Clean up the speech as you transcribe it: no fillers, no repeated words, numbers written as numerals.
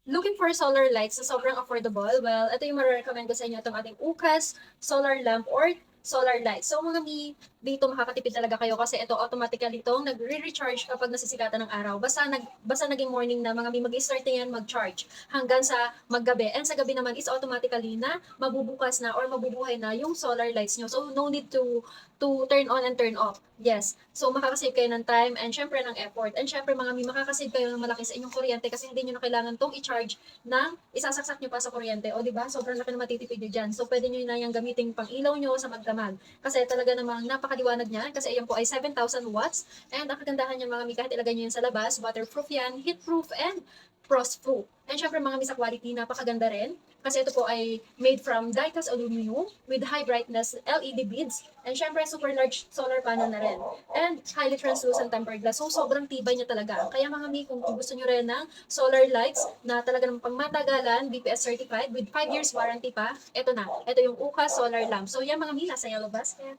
Looking for solar lights na sobrang affordable? Well, ito yung mare-recommend ko sa inyo, itong ating UCAS solar lamp or solar light. So mga dito makakatipid talaga kayo kasi ito automatically itong nagre-recharge kapag nasisikatan ng araw. Basta naging morning na mga mag-start na yan mag-charge hanggang sa maggabi. And sa gabi naman is automatically na mabubukas na or mabubuhay na yung solar lights nyo. So no need to turn on and turn off. Yes. So makakasave kayo ng time and syempre ng effort. And syempre makakasave kayo ng malaki sa inyong kuryente kasi hindi nyo na kailangan tong i-charge ng isasaksak nyo pa sa kuryente. O di ba? Sobrang laki na matitipid nyo dyan. So pwede nyo na yung gamitin pang ilaw nyo sa magdamag. Kasi talaga namang napakaliwanag niya. Kasi ayan po ay 7,000 watts. And ang kagandahan niya mga mi, kahit ilagay nyo yan sa labas, waterproof yan, heatproof, and frost-proof. And syempre mga mi sa quality, napakaganda rin. Kasi ito po ay made from die-cast aluminum with high brightness LED beads. And syempre, super large solar panel na rin. And highly translucent tempered glass. So, sobrang tibay niya talaga. Kaya mga mi, kung gusto nyo rin ng solar lights na talaga ng pangmatagalan, BPS certified with 5 years warranty pa, ito na. Ito yung UCA solar lamp. So, yan mga mi, nasa yellow basket.